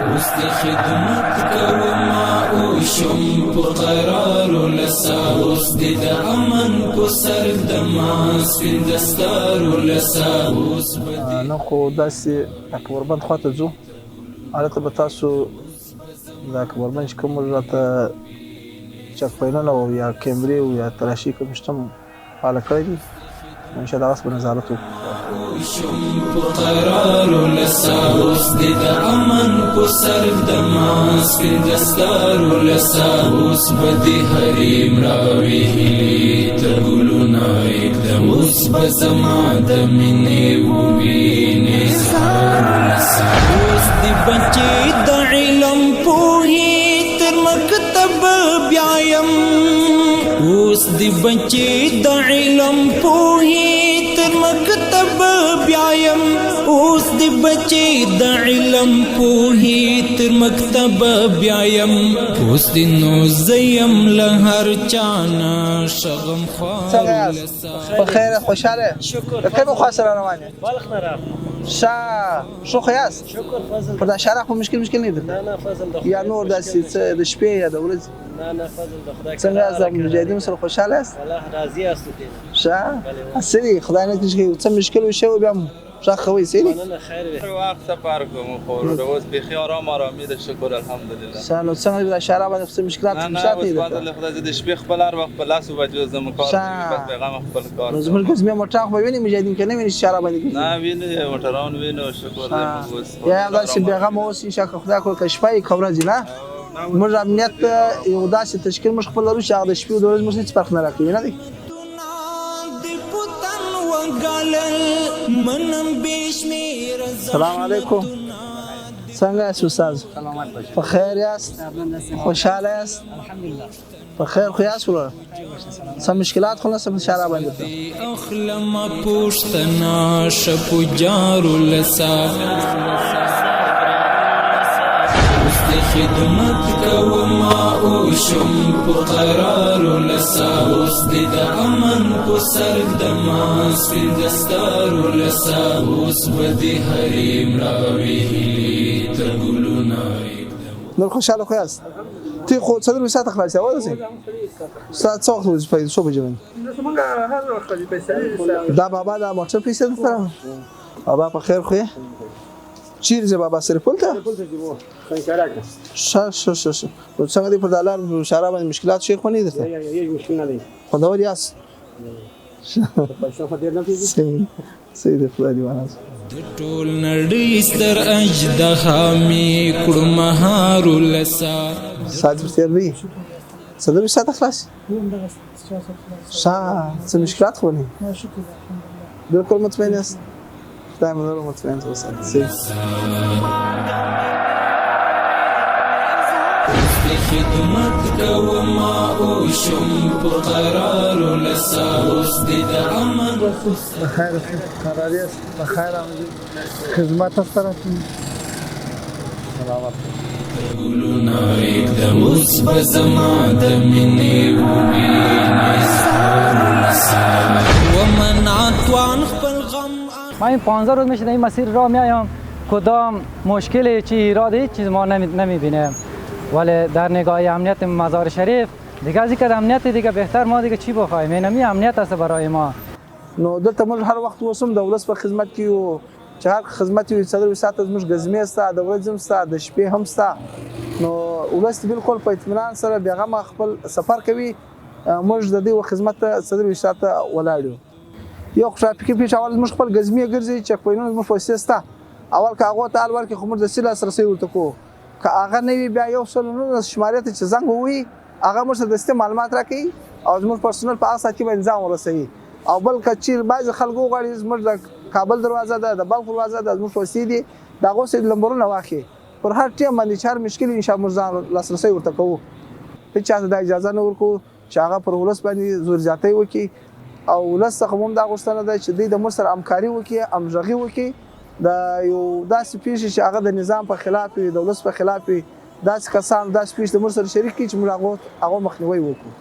اوس د خدمت کوما او شم په قرار لسا اوس د امن په سر د ماس په دستار لسا اوس نو خو داسې اکبربند خواته ځو البته به تاسو د اکبربند چې کوم راته چک پوینټونه او یا کیمرې او یا تراشي کوم شته فعاله کړی دي ان شاء الله تاسو په نظارت وکړو شم په قرار لسا اوس د امن په سر د ماس په دستار لسا اوس به حریم راوي ته ګلونه اقدم اوس به زما د مینې ووینې سهار لسا اوس د بچي د علم پوهې تر مکتب بیایم اوس د بچي د علم پوهې تر مکتب بیایم اوس د بچي د علم پوهې تر مکتب بیایم اوس د نو زیم له هر چانه شغم خوار لسا په خیر خوشاله شکر کوم خوا سره روانه بالغ نه راغ شو خیاس شکر فضل پر دا شارع خو مشکل نه ده نه فضل د یا نور داسې د شپې یا د ورځې نه فضل د خدای څنګه از مجاهدین سره خوشاله است والله راضي است دې اصلي خدای نه کیږي څه مشکل وشو بیا شخ خوي سيلي نه خیر دی وقت سفر کوم خو روز به آرام آرامی ده شکر الحمدلله سالو څنګه د شارع باندې څه مشکلات نه مشات نه دي بعد له خدای دې شپې خپل هر وخت په لاس وبجو زم کار بس پیغام خپل کار نو زموږ کوم موټر خو ویني مجاهدین کنه ویني شارع باندې نه ویني موټران ویني شکر دې یا دا چې پیغام اوس ان شاء الله خدای کو کشفای خبره نه موږ امنیت یو داسې تشکیل مش خپل لرو چې هغه د شپې او د ورځې مش هیڅ فرق نه راکوي نه دی السلام علیکم څنګه یاست استاد په خیر یاست خوشاله یاست الحمدلله په خیر خو یاست ولا څه مشکلات خو نه سم اشاره باندې اخلم پوښتنه شپو جارو لسا خدمت کوما او شم په قرار لسا اوس د امن په سر د ماس په دستار لسا اوس به حریم راوي ته ګلونه نور خوشاله خو یاست تی خو څلور ساعت خلاص یا ورسې ساعت څو خو په څو بجې دا بابا دا موټر پیسې سره بابا په خیر خو چیر زه بابا سره پولته ش څنګه دې په دالر شارع باندې مشکلات شي خو نه دي یی مشکل نه دی خدای یاس پیسې خو ډیر نه پیږي سید خدای دی وانه د ټول نړۍ ستر اجدها می کړو مهار لسا ساعت ورته دی څلور ساعت خلاص څه مشکلات خو نه بالکل مطمئن است دائما نور مطمئن توصل خدمت کوما او شم په قرار لسا اوس د امن بخیر قراریه بخیر خدمت سره سلامت ګلونه اقدم اوس به زما د مینې ووینې سهار لسا ومن عطوان خپل غم من این 15 روز میشه این مسیر راه میایم کدام مشکلی چی ایراد هیچ چیز ما نمیبینیم ولی در نگاه امنیت مزار شریف دیگه از اینکه امنیت دیگه بهتر ما دیگه چی بخوایم اینمی امنیت است برای ما نو دلته موږ هر وخت وسم د ولس په خدمت کې یو چې هر خدمت یو څلور ساعت موږ غزمې ستا د ورځې ستا د شپې هم ستا نو ولس بالکل په اطمینان سره بیغمه خپل سفر کوي موږ د دې خدمت څلور ساعت ولاړو یو ټرافیکي پیښه اول موږ خپل غزمې ګرځي چک پوینټونه موږ فوسستا اول کاغه تعال ورکه خو موږ د سیل سره ورته کو که هغه نه وي بیا یو سلونو شمارې ته چې زنګ وي هغه موږ د است معلومات راکړي او موږ پرسونل په اساس کې باندې ځان ورسوي او بل کچیر بعض خلکو غواړي موږ د کابل دروازه ده د بلخ دروازه ده موږ فوسې دي دا غوسه لمبرونه واخی پر هر ټیم باندې چار مشکل ان شاء الله موږ ځان لاسرسي ورته کوو هیڅ د اجازه نه ورکو چې هغه پر ولس باندې زور زیاتې وکي او ولس څخه هم دا غوښتنه ده چې د مر سره همکاري وکي امژغي وکي دا یو داسې پیښه چې هغه د نظام په خلاف وي د ولس په خلاف وي داسې کسان داسې پیښه د مر سره شریک کی چې موږ هغه مخنیوي وکړو